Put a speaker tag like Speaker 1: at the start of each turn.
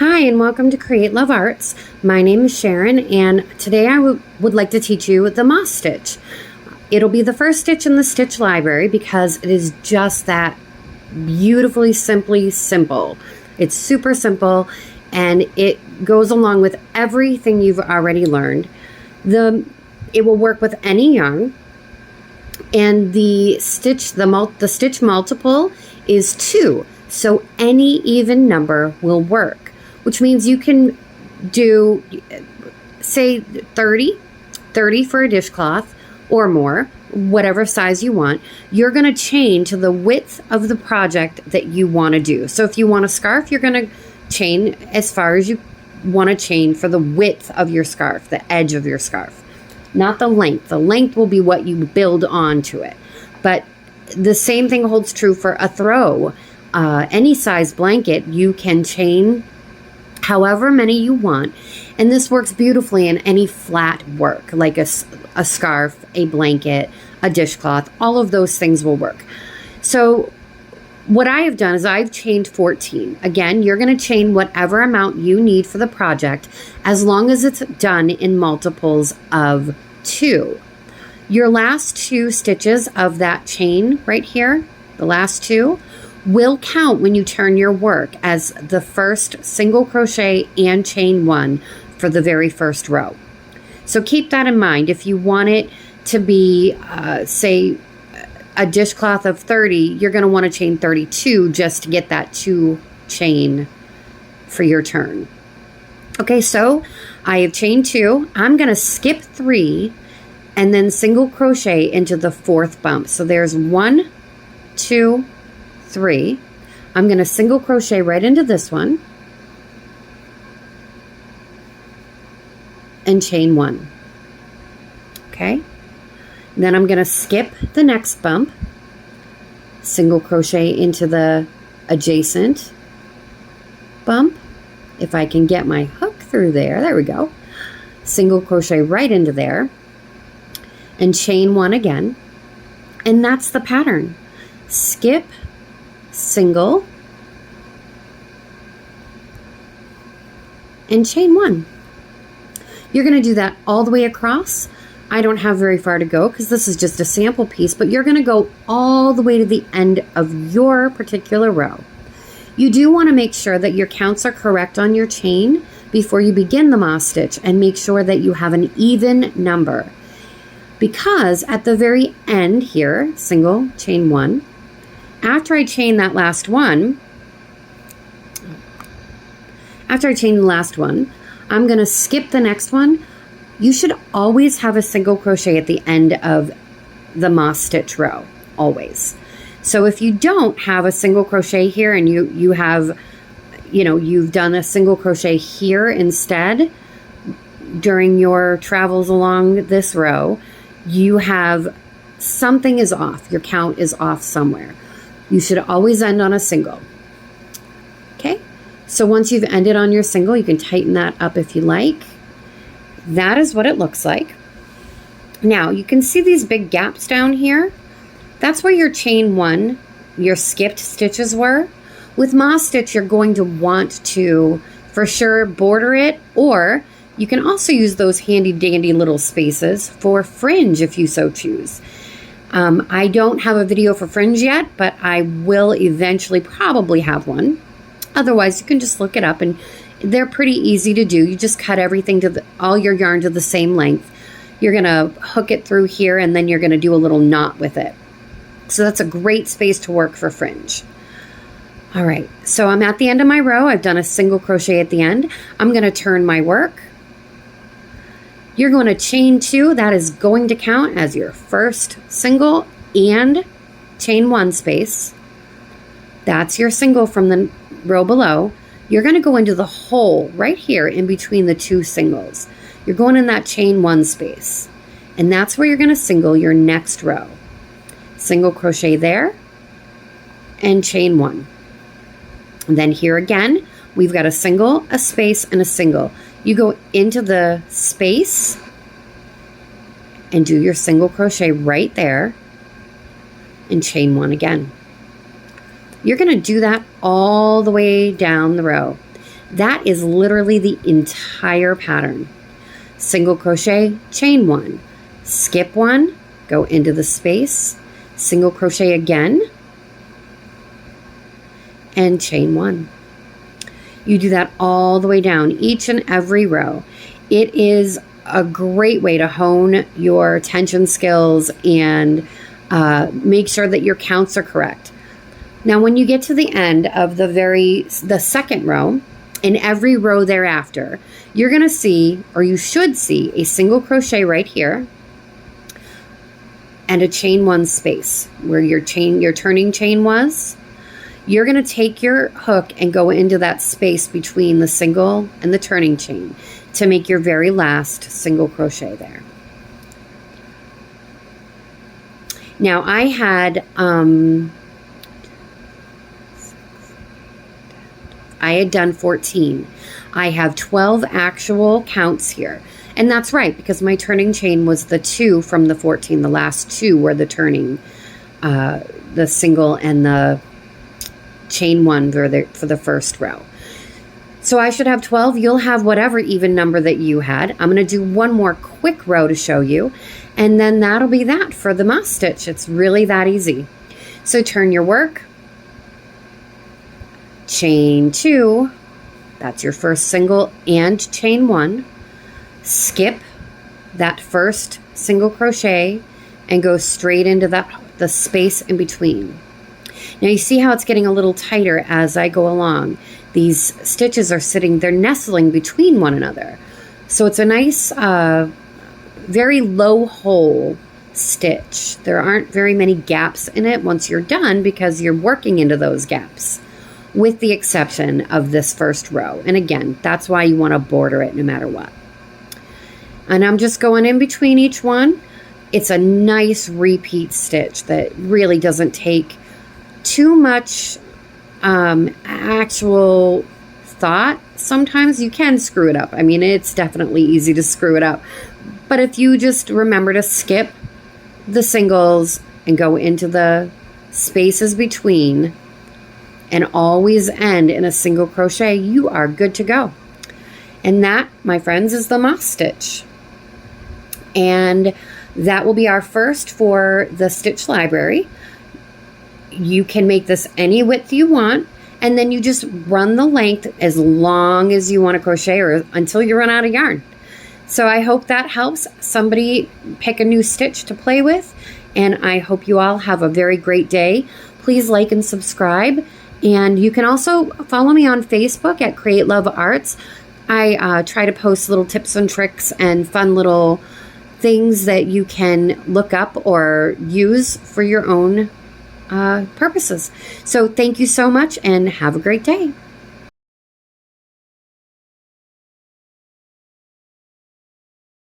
Speaker 1: Hi, and welcome to Create Love Arts. My name is Sharon, and today I would like to teach you the moss stitch. It'll be the first stitch in the stitch library because it is just that beautifully, simply simple. It's super simple, and it goes along with everything you've already learned. It will work with any yarn, and the stitch multiple is 2, so any even number will work, which means you can do, say, 30 for a dishcloth or more, whatever size you want. You're going to chain to the width of the project that you want to do. So if you want a scarf, you're going to chain as far as you want to chain for the width of your scarf, the edge of your scarf, not the length. The length will be what you build onto it. But the same thing holds true for a throw. Any size blanket, you can chain however many you want, and this works beautifully in any flat work, like a scarf, a blanket, a dishcloth. All of those things will work. So what I have done is I've chained 14. Again, you're going to chain whatever amount you need for the project, as long as it's done in multiples of 2. Your last 2 stitches of that chain right here, the last 2, will count when you turn your work as the first single crochet and chain 1 for the very first row. So keep that in mind. If you want it to be, say, a dishcloth of 30, you're going to want to chain 32 just to get that 2 chain for your turn. Okay, so I have chained 2. I'm going to skip 3 and then single crochet into the 4th bump. So there's 1, 2, 3. I'm going to single crochet right into this one and chain 1. Okay, then I'm going to skip the next bump, single crochet into the adjacent bump. If I can get my hook through there we go. Single crochet right into there and chain 1 again. And that's the pattern. Skip, single, and chain 1. You're going to do that all the way across. I don't have very far to go because this is just a sample piece, but you're going to go all the way to the end of your particular row. You do want to make sure that your counts are correct on your chain before you begin the moss stitch, and make sure that you have an even number, because at the very end here, single, chain 1, after I chain that last one, after I chain the last one, I'm going to skip the next one. You should always have a single crochet at the end of the moss stitch row, always. So if you don't have a single crochet here and you have, you've done a single crochet here instead during your travels along this row, you have, something is off. Your count is off somewhere. You should always end on a single. Okay, so once you've ended on your single, you can tighten that up if you like. That is what it looks like. Now you can see these big gaps down here. That's where your chain 1, your skipped stitches were. With moss stitch, you're going to want to, for sure, border it, or you can also use those handy dandy little spaces for fringe if you so choose. I don't have a video for fringe yet, but I will eventually probably have one. Otherwise, you can just look it up, and they're pretty easy to do. You just cut everything to all your yarn to the same length. You're going to hook it through here, and then you're going to do a little knot with it. So that's a great space to work for fringe. All right, so I'm at the end of my row. I've done a single crochet at the end. I'm going to turn my work. You're going to chain 2. That is going to count as your first single and chain 1 space. That's your single from the row below. You're going to go into the hole right here in between the 2 singles. You're going in that chain 1 space, and that's where you're going to single your next row. Single crochet there and chain 1. And then here again, we've got a single, a space, and a single. You go into the space and do your single crochet right there and chain 1 again. You're going to do that all the way down the row. That is literally the entire pattern. Single crochet, chain 1, skip 1, go into the space, single crochet again, and chain 1. You do that all the way down, each and every row. It is a great way to hone your tension skills and make sure that your counts are correct. Now, when you get to the end of the second row, in every row thereafter, you're going to see, or you should see, a single crochet right here and a chain 1 space where your turning chain was. You're going to take your hook and go into that space between the single and the turning chain to make your very last single crochet there. Now I had done 14. I have 12 actual counts here. And that's right, because my turning chain was the 2 from the 14. The last 2 were the turning, the single and the chain 1 for the first row. So I should have 12. You'll have whatever even number that you had. I'm going to do one more quick row to show you, and then that'll be that for the moss stitch. It's really that easy. So turn your work, chain 2, that's your first single, and chain 1, skip that first single crochet and go straight into the space in between. Now you see how it's getting a little tighter as I go along. These stitches are they're nestling between one another. So it's a nice, very low hole stitch. There aren't very many gaps in it once you're done because you're working into those gaps, with the exception of this first row. And again, that's why you want to border it no matter what. And I'm just going in between each one. It's a nice repeat stitch that really doesn't take too much actual thought. Sometimes you can screw it up. I mean, it's definitely easy to screw it up. But if you just remember to skip the singles and go into the spaces between and always end in a single crochet, you are good to go. And that, my friends, is the moss stitch. And that will be our first for the stitch library. You can make this any width you want, and then you just run the length as long as you want to crochet or until you run out of yarn. So I hope that helps somebody pick a new stitch to play with, and I hope you all have a very great day. Please like and subscribe, and you can also follow me on Facebook at Create Love Arts. I try to post little tips and tricks and fun little things that you can look up or use for your own purposes. So thank you so much and have a great day.